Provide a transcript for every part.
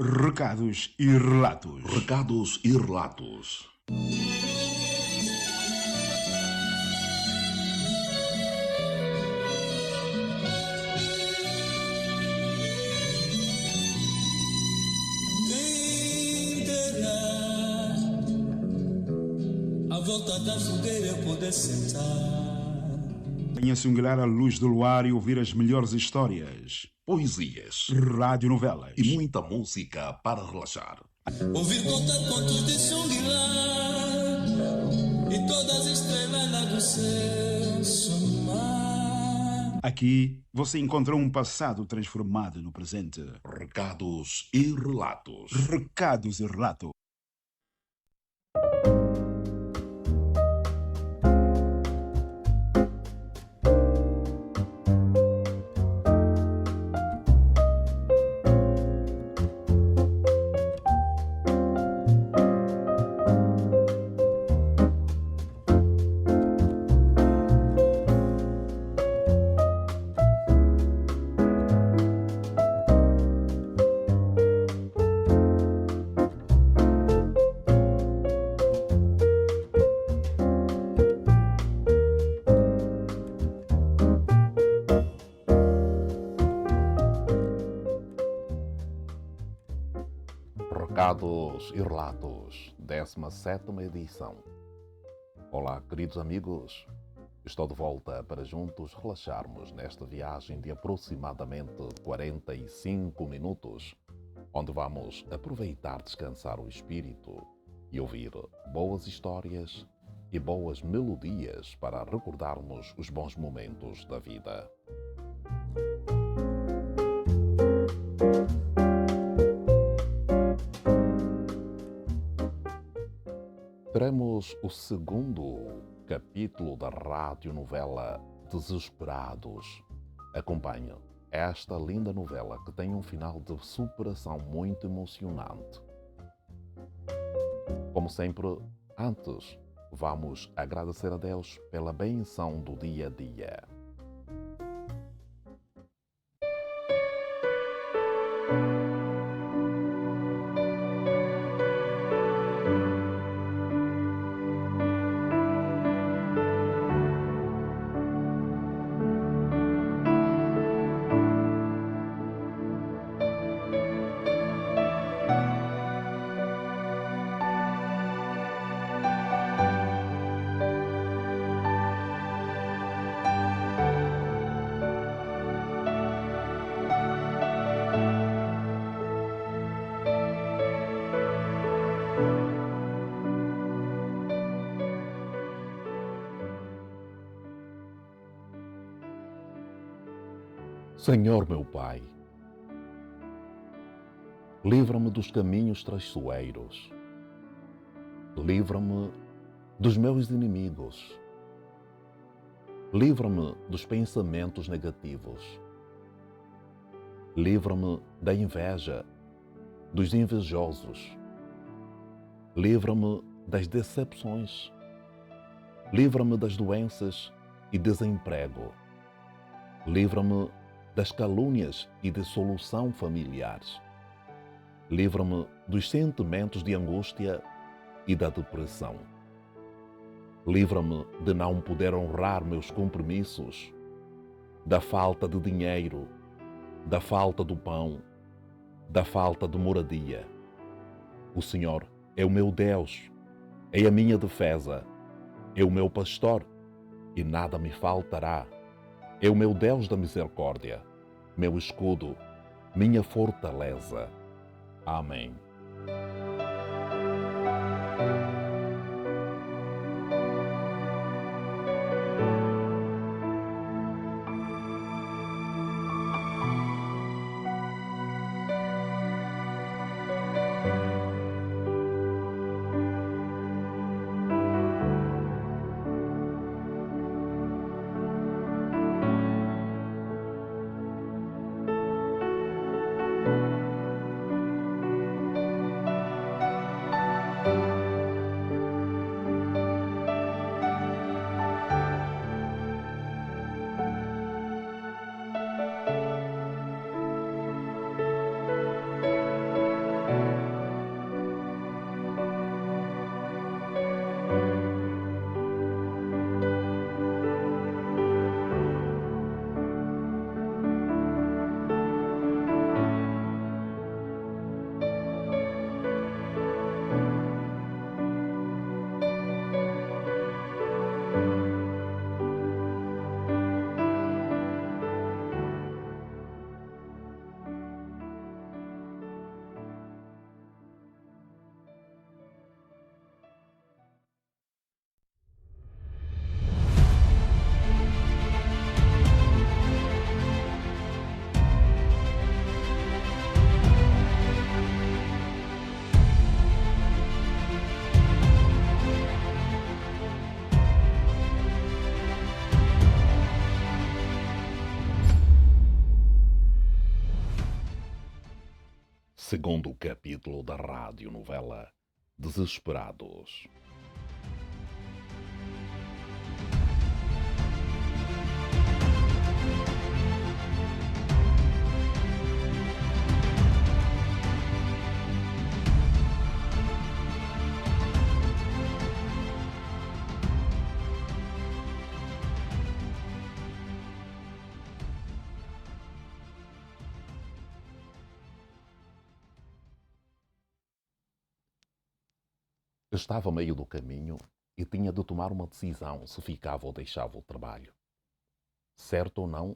Recados e relatos. Recados e relatos. Quem terá a volta da fogueira poder sentar? Venha singular a luz do luar e ouvir as melhores histórias, Poesias radionovelas e muita música para relaxar. Ouvir contar contos de Xangri-Lá e todas as estrelas lá do céu somar. Aqui você encontra um passado transformado no presente. Recados e relatos. Recados e relatos. Recados e relatos, 17ª edição. Olá, queridos amigos. Estou de volta para juntos relaxarmos nesta viagem de aproximadamente 45 minutos, onde vamos aproveitar descansar o espírito e ouvir boas histórias e boas melodias para recordarmos os bons momentos da vida. Teremos o segundo capítulo da radionovela Desesperados. Acompanhe esta linda novela que tem um final de superação muito emocionante. Como sempre, antes, vamos agradecer a Deus pela benção do dia a dia. Senhor meu Pai, livra-me dos caminhos traiçoeiros, livra-me dos meus inimigos, livra-me dos pensamentos negativos, livra-me da inveja, dos invejosos, livra-me das decepções, livra-me das doenças e desemprego, livra-me das calúnias e dissolução familiares. Livra-me dos sentimentos de angústia e da depressão. Livra-me de não poder honrar meus compromissos, da falta de dinheiro, da falta do pão, da falta de moradia. O Senhor é o meu Deus, é a minha defesa, é o meu pastor e nada me faltará. É o meu Deus da misericórdia, meu escudo, minha fortaleza. Amém. segundo capítulo da radionovela Desesperados. Estava a meio do caminho e tinha de tomar uma decisão se ficava ou deixava o trabalho. Certo ou não,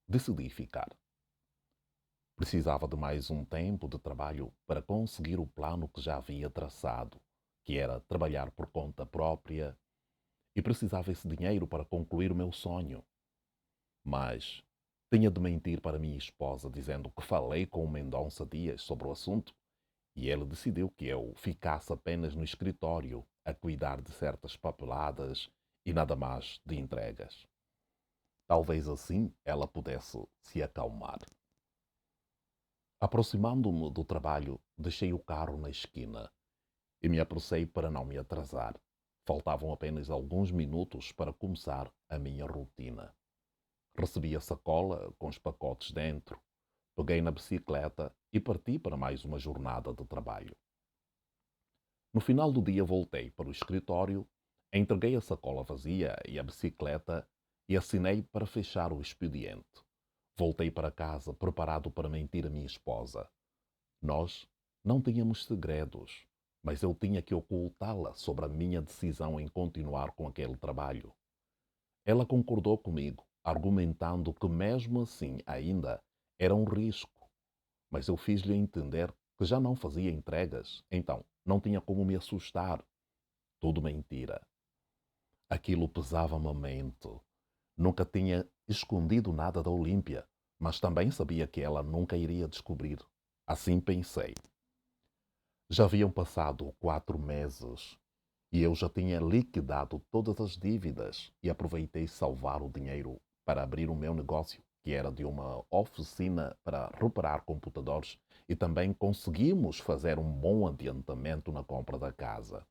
decidi ficar. Precisava de mais um tempo de trabalho para conseguir o plano que já havia traçado, que era trabalhar por conta própria, e precisava esse dinheiro para concluir o meu sonho. Mas tinha de mentir para minha esposa dizendo que falei com o Mendonça Dias sobre o assunto e ele decidiu que eu ficasse apenas no escritório a cuidar de certas papeladas e nada mais de entregas. Talvez assim ela pudesse se acalmar. Aproximando-me do trabalho, deixei o carro na esquina e me apressei para não me atrasar. Faltavam apenas alguns minutos para começar a minha rotina. Recebi a sacola com os pacotes dentro, peguei na bicicleta e parti para mais uma jornada de trabalho. No final do dia voltei para o escritório, entreguei a sacola vazia e a bicicleta e assinei para fechar o expediente. Voltei para casa preparado para mentir à minha esposa. Nós não tínhamos segredos, mas eu tinha que ocultá-la sobre a minha decisão em continuar com aquele trabalho. Ela concordou comigo, argumentando que mesmo assim ainda era um risco, mas eu fiz-lhe entender que já não fazia entregas, então não tinha como me assustar. Tudo mentira. Aquilo pesava-me a mente. Nunca tinha escondido nada da Olímpia, mas também sabia que ela nunca iria descobrir. Assim pensei. Já haviam passado 4 meses e eu já tinha liquidado todas as dívidas e aproveitei salvar o dinheiro para abrir o meu negócio, que era de uma oficina para reparar computadores, e também conseguimos fazer um bom adiantamento na compra da casa.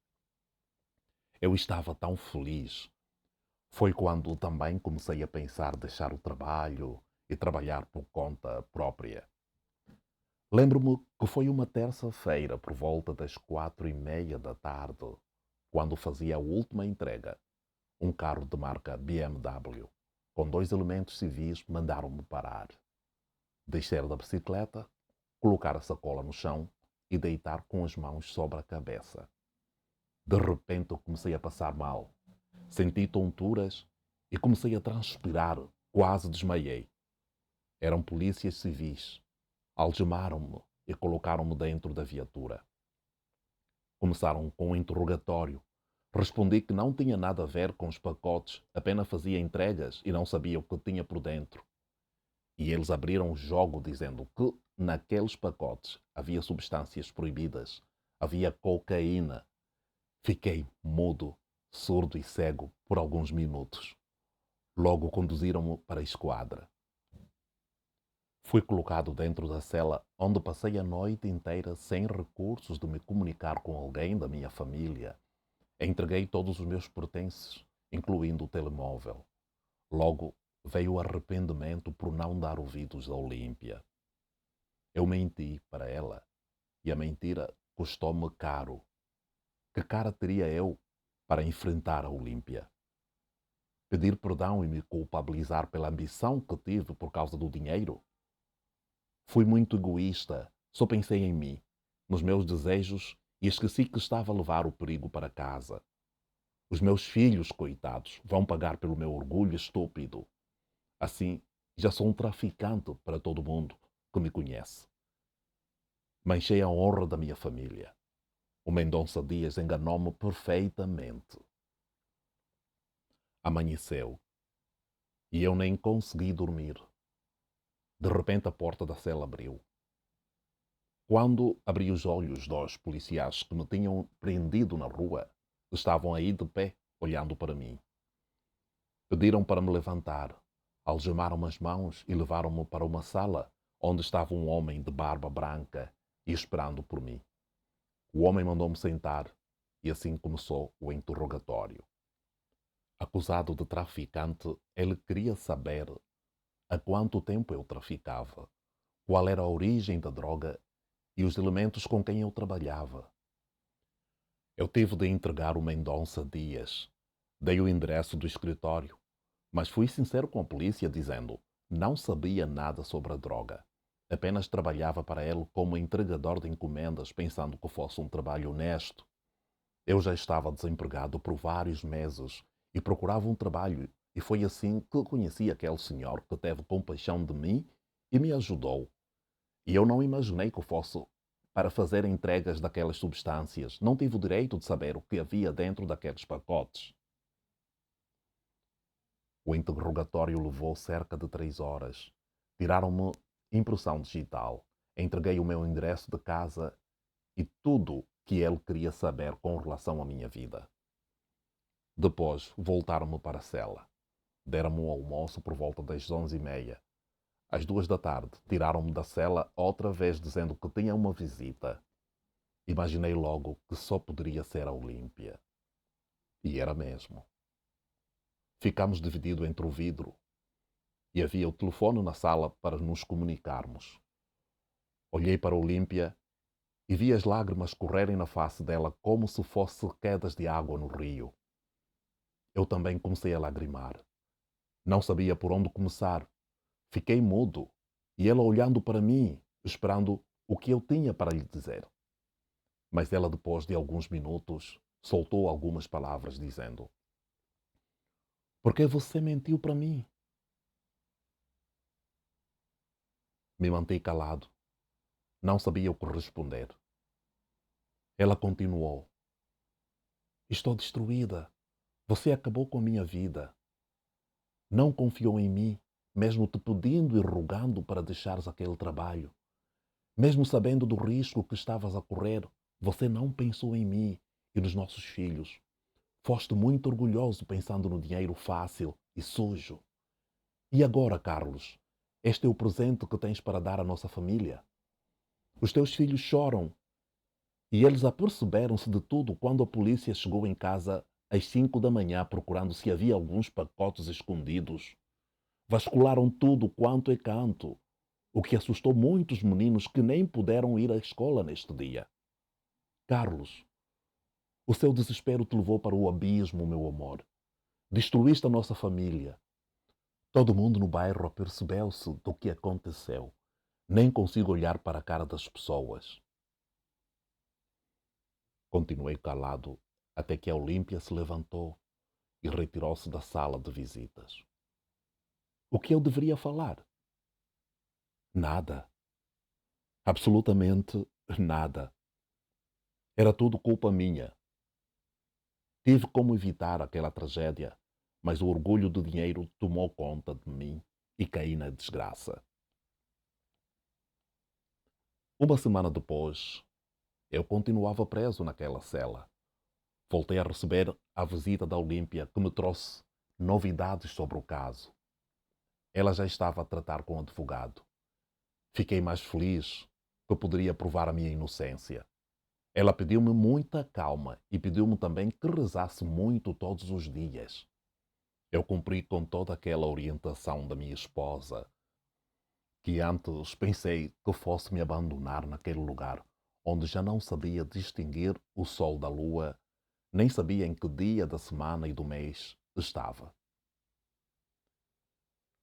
Eu estava tão feliz. Foi quando também comecei a pensar deixar o trabalho e trabalhar por conta própria. Lembro-me que foi uma terça-feira por volta das 4:30 da tarde, quando fazia a última entrega. Um carro de marca BMW, com 2 elementos civis, mandaram-me parar. Descer da bicicleta, colocar a sacola no chão e deitar com as mãos sobre a cabeça. De repente eu comecei a passar mal. Senti tonturas e comecei a transpirar. Quase desmaiei. Eram polícias civis. Algemaram-me e colocaram-me dentro da viatura. Começaram com um interrogatório. Respondi que não tinha nada a ver com os pacotes, apenas fazia entregas e não sabia o que tinha por dentro. E eles abriram o jogo dizendo que naqueles pacotes havia substâncias proibidas, havia cocaína. Fiquei mudo, surdo e cego por alguns minutos. Logo conduziram-me para a esquadra. Fui colocado dentro da cela onde passei a noite inteira sem recursos de me comunicar com alguém da minha família. Entreguei todos os meus pertences, incluindo o telemóvel. Logo veio o arrependimento por não dar ouvidos a Olímpia. Eu menti para ela e a mentira custou-me caro. Que cara teria eu para enfrentar a Olímpia? Pedir perdão e me culpabilizar pela ambição que tive por causa do dinheiro? Fui muito egoísta, só pensei em mim, nos meus desejos e esqueci que estava a levar o perigo para casa. Os meus filhos, coitados, vão pagar pelo meu orgulho estúpido. Assim, já sou um traficante para todo mundo que me conhece. Manchei a honra da minha família. O Mendonça Dias enganou-me perfeitamente. Amanheceu e eu nem consegui dormir. De repente a porta da cela abriu. Quando abri os olhos, 2 policiais que me tinham prendido na rua estavam aí de pé, olhando para mim. Pediram para me levantar, algemaram-me as mãos e levaram-me para uma sala onde estava um homem de barba branca e esperando por mim. O homem mandou-me sentar e assim começou o interrogatório. Acusado de traficante, ele queria saber há quanto tempo eu traficava, qual era a origem da droga e os elementos com quem eu trabalhava. Eu tive de entregar o Mendonça Dias. Dei o endereço do escritório, mas fui sincero com a polícia dizendo não sabia nada sobre a droga. Apenas trabalhava para ele como entregador de encomendas, pensando que fosse um trabalho honesto. Eu já estava desempregado por vários meses e procurava um trabalho, e foi assim que conheci aquele senhor que teve compaixão de mim e me ajudou. E eu não imaginei que fosse para fazer entregas daquelas substâncias. Não tive o direito de saber o que havia dentro daqueles pacotes. O interrogatório levou cerca de 3 horas. Tiraram-me impressão digital. Entreguei o meu endereço de casa e tudo que ele queria saber com relação à minha vida. Depois voltaram-me para a cela. Deram-me o almoço por volta das 11h30. Às 2 da tarde, tiraram-me da cela outra vez dizendo que tinha uma visita. Imaginei logo que só poderia ser a Olímpia. E era mesmo. Ficámos divididos entre o vidro e havia o telefone na sala para nos comunicarmos. Olhei para a Olímpia e vi as lágrimas correrem na face dela como se fossem quedas de água no rio. Eu também comecei a lagrimar. Não sabia por onde começar. Fiquei mudo e ela olhando para mim, esperando o que eu tinha para lhe dizer. Mas ela, depois de alguns minutos, soltou algumas palavras dizendo: "Por que você mentiu para mim?" Me mantive calado. Não sabia o que responder. Ela continuou: "Estou destruída. Você acabou com a minha vida. Não confiou em mim, mesmo te pedindo e rogando para deixares aquele trabalho. Mesmo sabendo do risco que estavas a correr, você não pensou em mim e nos nossos filhos. Foste muito orgulhoso pensando no dinheiro fácil e sujo. E agora, Carlos, este é o presente que tens para dar à nossa família. Os teus filhos choram e eles aperceberam-se de tudo quando a polícia chegou em casa às 5 da manhã procurando se havia alguns pacotes escondidos. Vascularam tudo quanto é canto, o que assustou muitos meninos que nem puderam ir à escola neste dia. Carlos, o seu desespero te levou para o abismo, meu amor. Destruíste a nossa família. Todo mundo no bairro apercebeu-se do que aconteceu. Nem consigo olhar para a cara das pessoas." Continuei calado até que a Olímpia se levantou e retirou-se da sala de visitas. O que eu deveria falar? Nada. Absolutamente nada. Era tudo culpa minha. Tive como evitar aquela tragédia, mas o orgulho do dinheiro tomou conta de mim e caí na desgraça. Uma semana depois, eu continuava preso naquela cela. Voltei a receber a visita da Olímpia, que me trouxe novidades sobre o caso. Ela já estava a tratar com o advogado. Fiquei mais feliz que poderia provar a minha inocência. Ela pediu-me muita calma e pediu-me também que rezasse muito todos os dias. Eu cumpri com toda aquela orientação da minha esposa, que antes pensei que fosse me abandonar naquele lugar onde já não sabia distinguir o sol da lua, nem sabia em que dia da semana e do mês estava.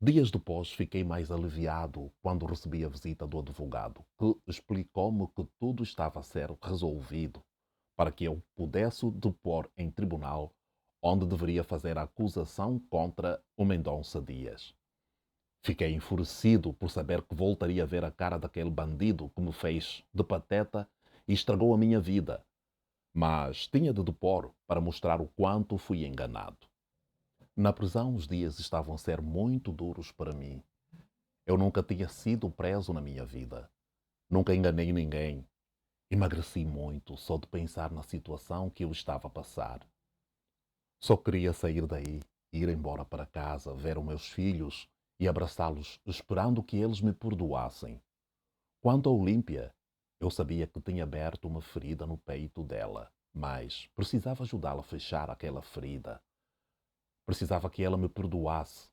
Dias depois fiquei mais aliviado quando recebi a visita do advogado, que explicou-me que tudo estava a ser resolvido para que eu pudesse depor em tribunal, onde deveria fazer a acusação contra o Mendonça Dias. Fiquei enfurecido por saber que voltaria a ver a cara daquele bandido que me fez de pateta e estragou a minha vida, mas tinha de depor para mostrar o quanto fui enganado. Na prisão os dias estavam a ser muito duros para mim. Eu nunca tinha sido preso na minha vida. Nunca enganei ninguém. Emagreci muito só de pensar na situação que eu estava a passar. Só queria sair daí, ir embora para casa, ver os meus filhos e abraçá-los, esperando que eles me perdoassem. Quanto a Olímpia, Eu sabia que tinha aberto uma ferida no peito dela, mas precisava ajudá-la a fechar aquela ferida. Precisava que ela me perdoasse.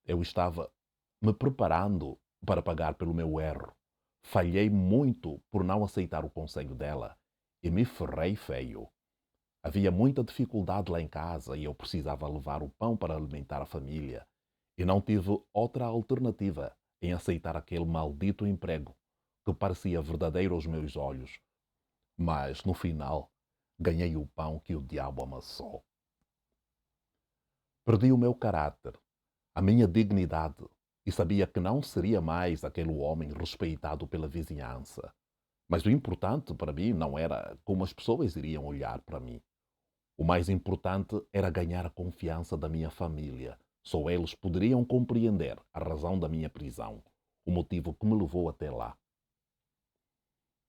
Eu estava me preparando para pagar pelo meu erro. Falhei muito por não aceitar o conselho dela e me ferrei feio. Havia muita dificuldade lá em casa e eu precisava levar o pão para alimentar a família. E não tive outra alternativa em aceitar aquele maldito emprego que parecia verdadeiro aos meus olhos. Mas, no final, ganhei o pão que o diabo amassou. Perdi o meu caráter, a minha dignidade e sabia que não seria mais aquele homem respeitado pela vizinhança. Mas o importante para mim não era como as pessoas iriam olhar para mim. O mais importante era ganhar a confiança da minha família. Só eles poderiam compreender a razão da minha prisão, o motivo que me levou até lá.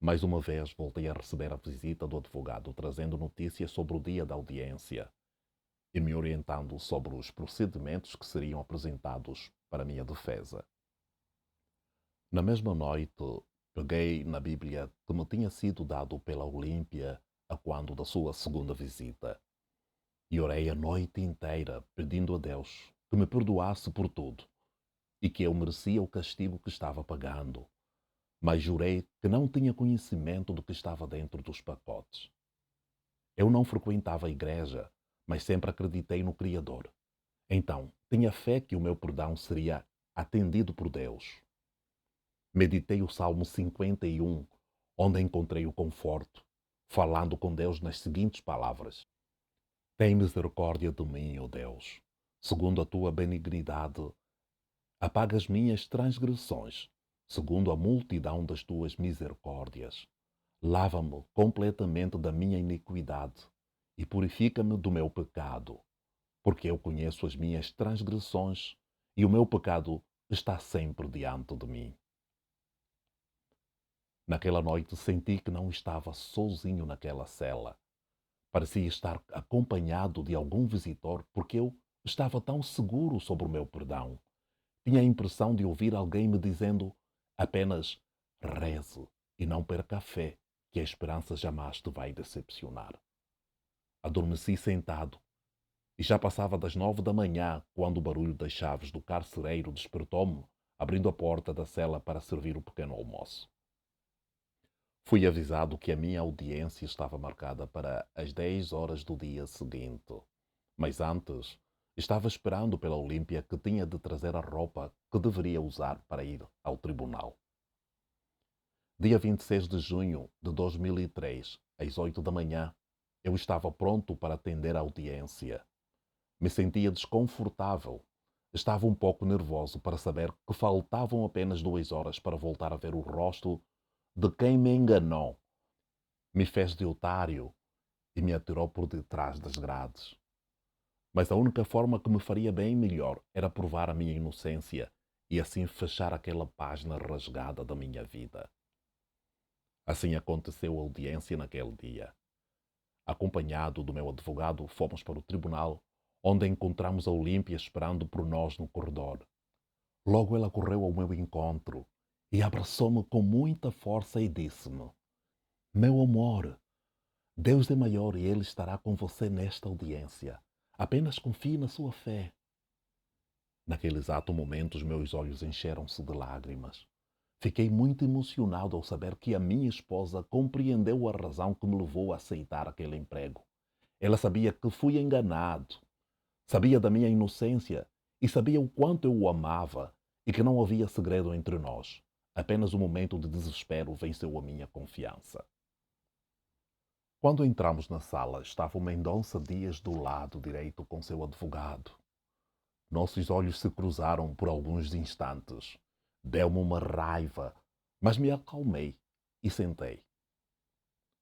Mais uma vez voltei a receber a visita do advogado, trazendo notícias sobre o dia da audiência e me orientando sobre os procedimentos que seriam apresentados para a minha defesa. Na mesma noite, peguei na Bíblia que me tinha sido dado pela Olímpia a quando da sua segunda visita e orei a noite inteira pedindo a Deus que me perdoasse por tudo e que eu merecia o castigo que estava pagando, mas jurei que não tinha conhecimento do que estava dentro dos pacotes. Eu não frequentava a igreja, mas sempre acreditei no Criador. Então, tinha fé que o meu perdão seria atendido por Deus. Meditei o Salmo 51, onde encontrei o conforto, falando com Deus nas seguintes palavras: Tem misericórdia de mim, ó Deus. Segundo a tua benignidade, apaga as minhas transgressões, segundo a multidão das tuas misericórdias. Lava-me completamente da minha iniquidade e purifica-me do meu pecado, porque eu conheço as minhas transgressões e o meu pecado está sempre diante de mim. Naquela noite senti que não estava sozinho naquela cela. Parecia estar acompanhado de algum visitor porque eu estava tão seguro sobre o meu perdão. Tinha a impressão de ouvir alguém me dizendo apenas reze e não perca a fé, que a esperança jamais te vai decepcionar. Adormeci sentado e já passava das 9 da manhã quando o barulho das chaves do carcereiro despertou-me, abrindo a porta da cela para servir o pequeno almoço. Fui avisado que a minha audiência estava marcada para as 10 horas do dia seguinte, mas antes estava esperando pela Olímpia que tinha de trazer a roupa que deveria usar para ir ao tribunal. Dia 26 de junho de 2003, às 8 da manhã, eu estava pronto para atender a audiência. Me sentia desconfortável. Estava um pouco nervoso para saber que faltavam apenas 2 horas para voltar a ver o rosto de quem me enganou, me fez de otário e me atirou por detrás das grades. Mas a única forma que me faria bem melhor era provar a minha inocência e assim fechar aquela página rasgada da minha vida. Assim aconteceu a audiência naquele dia. Acompanhado do meu advogado, fomos para o tribunal, onde encontramos a Olímpia esperando por nós no corredor. Logo ela correu ao meu encontro e abraçou-me com muita força e disse-me: Meu amor, Deus é maior e Ele estará com você nesta audiência. Apenas confie na sua fé. Naquele exato momento, os meus olhos encheram-se de lágrimas. Fiquei muito emocionado ao saber que a minha esposa compreendeu a razão que me levou a aceitar aquele emprego. Ela sabia que fui enganado, sabia da minha inocência e sabia o quanto eu o amava e que não havia segredo entre nós. Apenas um momento de desespero venceu a minha confiança. Quando entramos na sala, estava o Mendonça Dias do lado direito com seu advogado. Nossos olhos se cruzaram por alguns instantes. Deu-me uma raiva, mas me acalmei e sentei.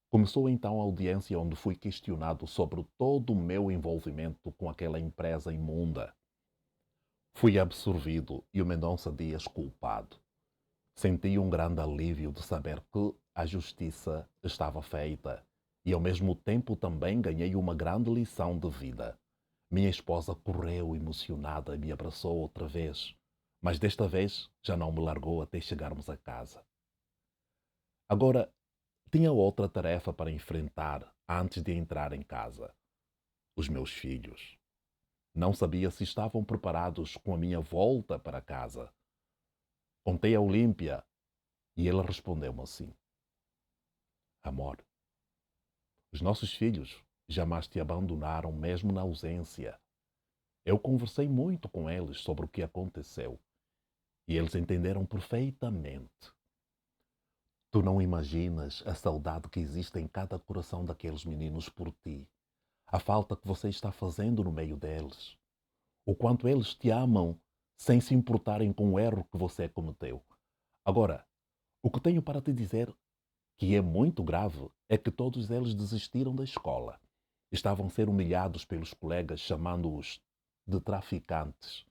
Começou então a audiência onde fui questionado sobre todo o meu envolvimento com aquela empresa imunda. Fui absolvido e o Mendonça Dias culpado. Senti um grande alívio de saber que a justiça estava feita e ao mesmo tempo também ganhei uma grande lição de vida. Minha esposa correu emocionada e me abraçou outra vez, mas desta vez já não me largou até chegarmos a casa. Agora, tinha outra tarefa para enfrentar antes de entrar em casa. Os meus filhos. Não sabia se estavam preparados com a minha volta para casa. Contei a Olímpia e ela respondeu-me assim: Amor, os nossos filhos jamais te abandonaram mesmo na ausência. Eu conversei muito com eles sobre o que aconteceu e eles entenderam perfeitamente. Tu não imaginas a saudade que existe em cada coração daqueles meninos por ti, a falta que você está fazendo no meio deles, o quanto eles te amam sem se importarem com o erro que você cometeu. Agora, o que tenho para te dizer, que é muito grave, é que todos eles desistiram da escola. Estavam a ser humilhados pelos colegas, chamando-os de traficantes.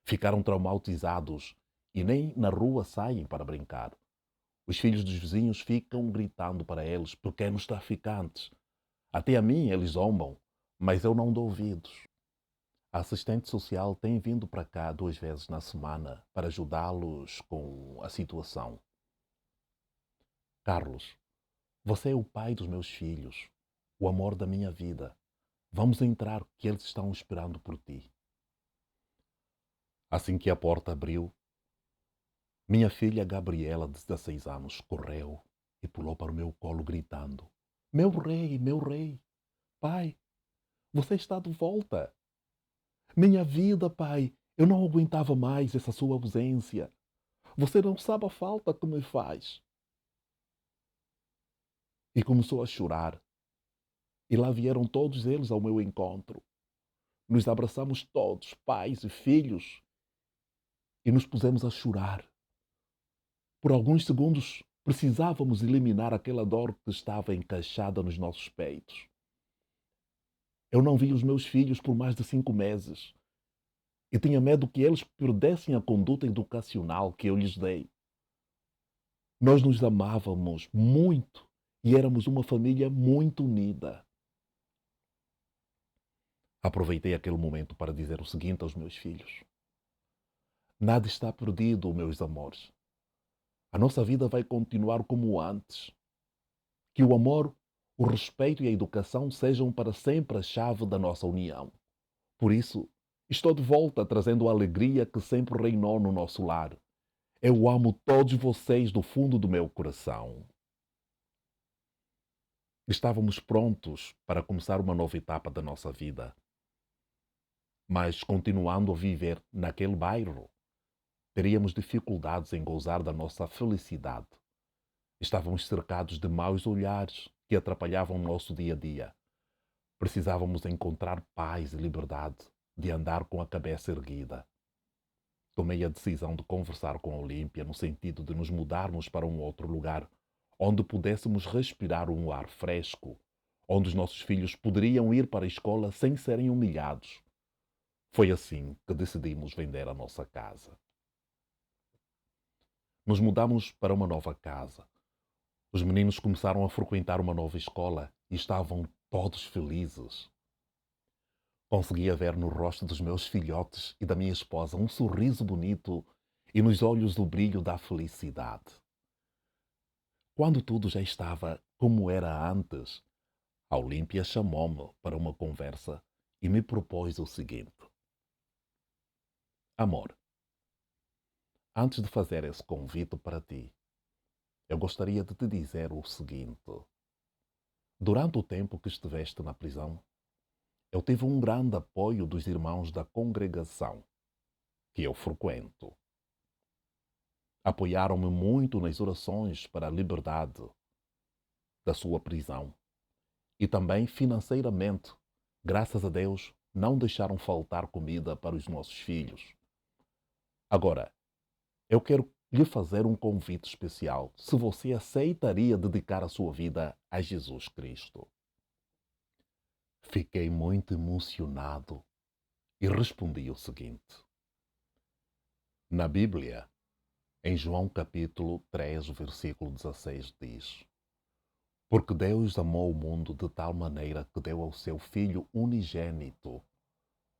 Ficaram traumatizados e nem na rua saem para brincar. Os filhos dos vizinhos ficam gritando para eles, pequenos traficantes. Até a mim eles zombam, mas eu não dou ouvidos. A assistente social tem vindo para cá 2 vezes na semana para ajudá-los com a situação. Carlos, você é o pai dos meus filhos, o amor da minha vida. Vamos entrar, que eles estão esperando por ti. Assim que a porta abriu, minha filha Gabriela, de 16 anos, correu e pulou para o meu colo gritando: Meu rei, pai, você está de volta. Minha vida, pai, eu não aguentava mais essa sua ausência. Você não sabe a falta que me faz. E começou a chorar. E lá vieram todos eles ao meu encontro. Nos abraçamos todos, pais e filhos, e nos pusemos a chorar. Por alguns segundos precisávamos eliminar aquela dor que estava encaixada nos nossos peitos. Eu não vi os meus filhos por mais de 5 meses e tinha medo que eles perdessem a conduta educacional que eu lhes dei. Nós nos amávamos muito e éramos uma família muito unida. Aproveitei aquele momento para dizer o seguinte aos meus filhos: nada está perdido, meus amores. A nossa vida vai continuar como antes. Que o amor, o respeito e a educação sejam para sempre a chave da nossa união. Por isso, estou de volta trazendo a alegria que sempre reinou no nosso lar. Eu amo todos vocês do fundo do meu coração. Estávamos prontos para começar uma nova etapa da nossa vida. Mas, continuando a viver naquele bairro, teríamos dificuldades em gozar da nossa felicidade. Estávamos cercados de maus olhares que atrapalhavam o nosso dia a dia. Precisávamos encontrar paz e liberdade de andar com a cabeça erguida. Tomei a decisão de conversar com a Olímpia no sentido de nos mudarmos para um outro lugar, onde pudéssemos respirar um ar fresco, onde os nossos filhos poderiam ir para a escola sem serem humilhados. Foi assim que decidimos vender a nossa casa. Nos mudamos para uma nova casa. Os meninos começaram a frequentar uma nova escola e estavam todos felizes. Conseguia ver no rosto dos meus filhotes e da minha esposa um sorriso bonito e nos olhos o brilho da felicidade. Quando tudo já estava como era antes, a Olímpia chamou-me para uma conversa e me propôs o seguinte: Amor, antes de fazer esse convite para ti, eu gostaria de te dizer o seguinte. Durante o tempo que estiveste na prisão, eu tive um grande apoio dos irmãos da congregação que eu frequento. Apoiaram-me muito nas orações para a liberdade da sua prisão e também financeiramente. Graças a Deus, não deixaram faltar comida para os nossos filhos. Agora, eu quero lhe fazer um convite especial, se você aceitaria dedicar a sua vida a Jesus Cristo. Fiquei muito emocionado e respondi o seguinte. Na Bíblia, em João capítulo 3, versículo 16 diz: Porque Deus amou o mundo de tal maneira que deu ao seu Filho unigênito,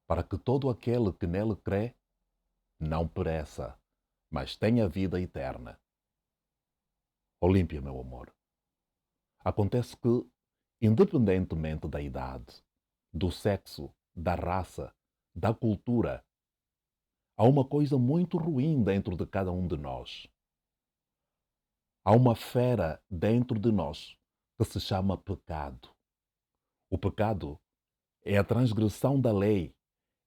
para que todo aquele que nele crê não pereça, mas tenha vida eterna. Olímpia, meu amor, Acontece que, independentemente da idade, do sexo, da raça, da cultura, há uma coisa muito ruim dentro de cada um de nós. Há uma fera dentro de nós que se chama pecado. O pecado é a transgressão da lei,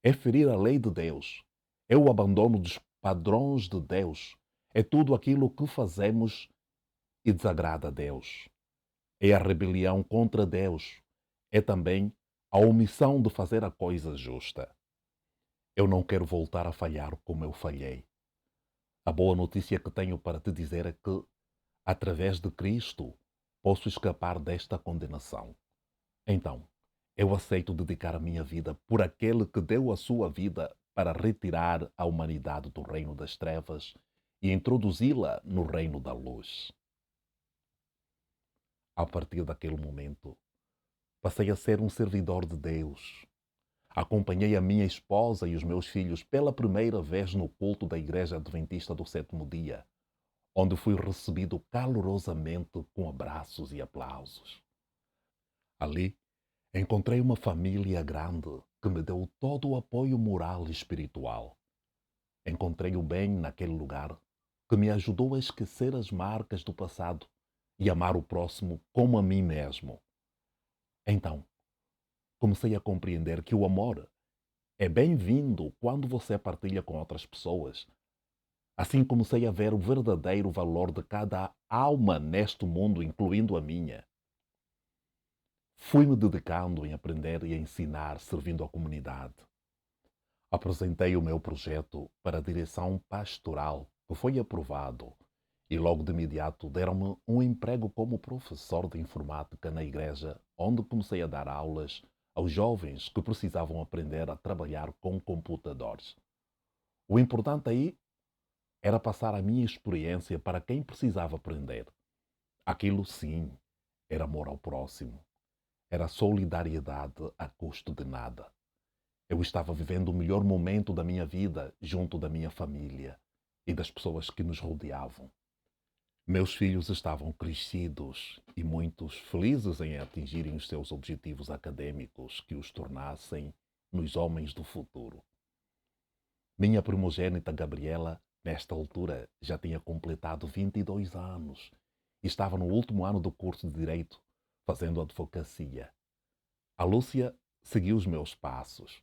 é ferir a lei de Deus, é o abandono dos padrões de Deus, é tudo aquilo que fazemos e desagrada a Deus. É a rebelião contra Deus, é também a omissão de fazer a coisa justa. Eu não quero voltar a falhar como eu falhei. A boa notícia que tenho para te dizer é que, através de Cristo, posso escapar desta condenação. Então, eu aceito dedicar a minha vida por aquele que deu a sua vida para retirar a humanidade do reino das trevas e introduzi-la no reino da luz. A partir daquele momento, passei a ser um servidor de Deus. Acompanhei a minha esposa e os meus filhos pela primeira vez no culto da Igreja Adventista do Sétimo Dia, onde fui recebido calorosamente com abraços e aplausos. Ali, encontrei uma família grande que me deu todo o apoio moral e espiritual. Encontrei o bem naquele lugar que me ajudou a esquecer as marcas do passado e amar o próximo como a mim mesmo. Então, comecei a compreender que o amor é bem-vindo quando você partilha com outras pessoas. Assim comecei a ver o verdadeiro valor de cada alma neste mundo, incluindo a minha. Fui-me dedicando em aprender e a ensinar, servindo a comunidade. Apresentei o meu projeto para a direção pastoral, que foi aprovado, e logo de imediato deram-me um emprego como professor de informática na igreja, onde comecei a dar aulas aos jovens que precisavam aprender a trabalhar com computadores. O importante aí era passar a minha experiência para quem precisava aprender. Aquilo, sim, era amor ao próximo. Era solidariedade a custo de nada. Eu estava vivendo o melhor momento da minha vida junto da minha família e das pessoas que nos rodeavam. Meus filhos estavam crescidos e muitos felizes em atingirem os seus objetivos acadêmicos que os tornassem nos homens do futuro. Minha primogênita Gabriela, nesta altura, já tinha completado 22 anos e estava no último ano do curso de Direito, fazendo advocacia. A Lúcia seguiu os meus passos.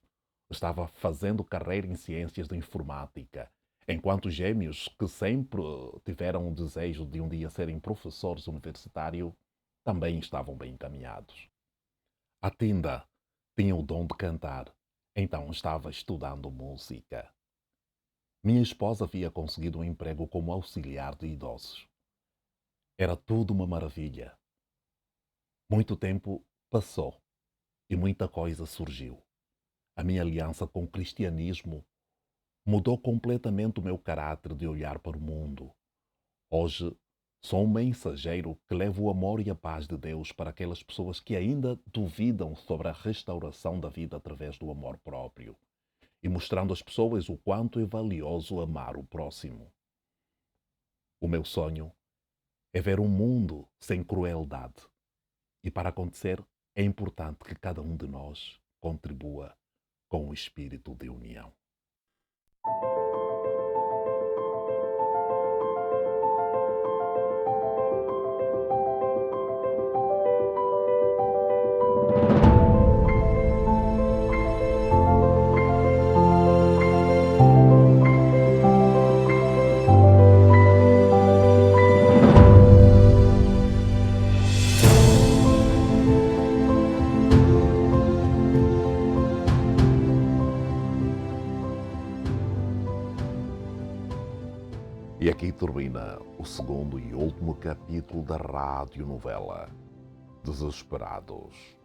Estava fazendo carreira em ciências da informática, enquanto os gêmeos, que sempre tiveram o desejo de um dia serem professores universitários, também estavam bem encaminhados. A Tinda tinha o dom de cantar, então estava estudando música. Minha esposa havia conseguido um emprego como auxiliar de idosos. Era tudo uma maravilha. Muito tempo passou e muita coisa surgiu. A minha aliança com o cristianismo mudou completamente o meu caráter de olhar para o mundo. Hoje, sou um mensageiro que leva o amor e a paz de Deus para aquelas pessoas que ainda duvidam sobre a restauração da vida através do amor próprio e mostrando às pessoas o quanto é valioso amar o próximo. O meu sonho é ver um mundo sem crueldade. E para acontecer, é importante que cada um de nós contribua com o espírito de união. E aqui termina o segundo e último capítulo da radionovela Desesperados.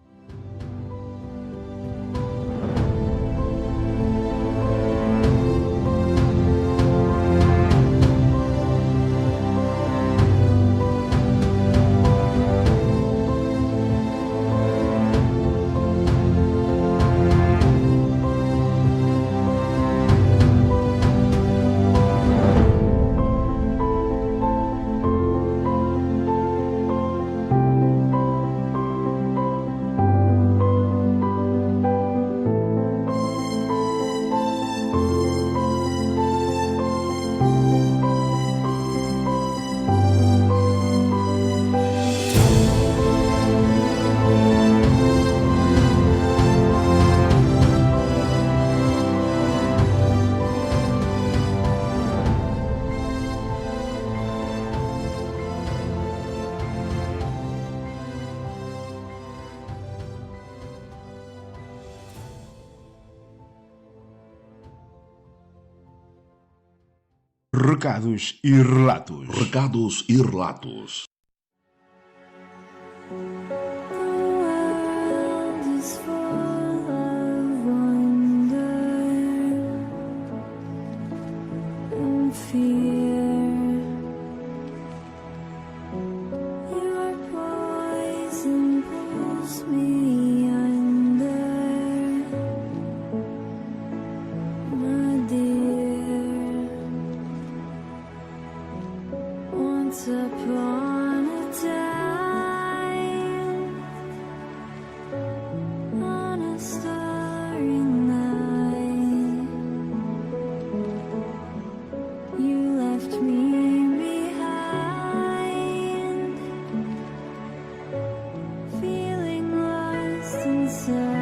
Recados e relatos. Recados e relatos. Once upon a time, on a starry night, you left me behind, feeling lost inside.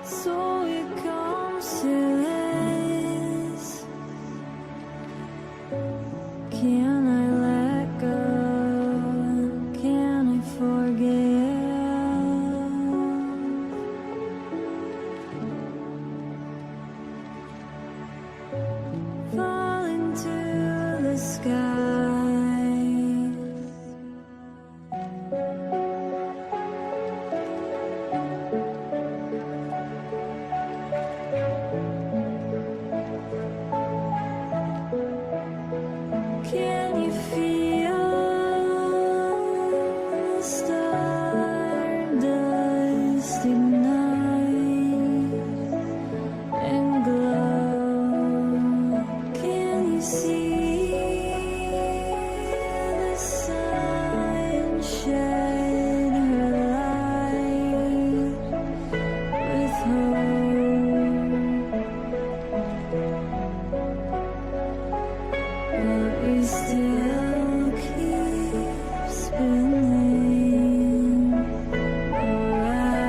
So it comes to this. Can I let go? Can I forgive? Fall into the sky. Can you feel the stardust ignite and glow? Can you see the sun shed her light with hope? But we still keep spinning around.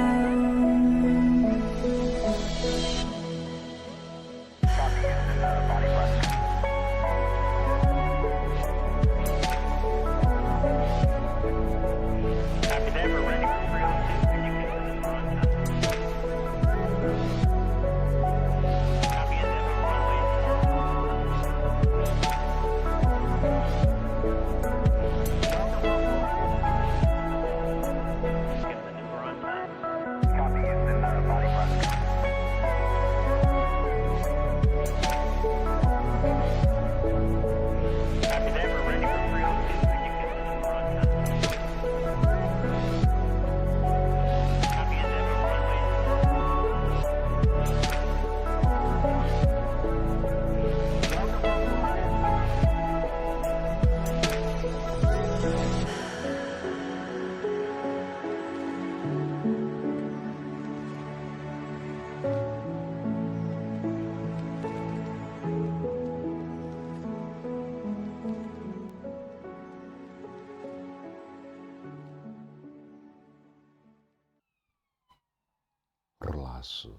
Relaxe.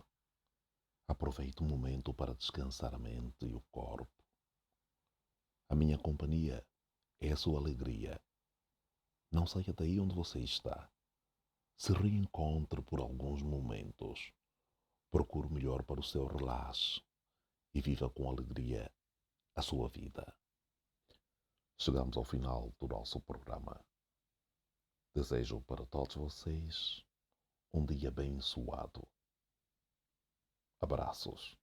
Aproveite o momento para descansar a mente e o corpo. A minha companhia é a sua alegria. Não saia daí onde você está. Se reencontre por alguns momentos. Procure o melhor para o seu relaxe e viva com alegria a sua vida. Chegamos ao final do nosso programa. Desejo para todos vocês um dia abençoado. Abraços.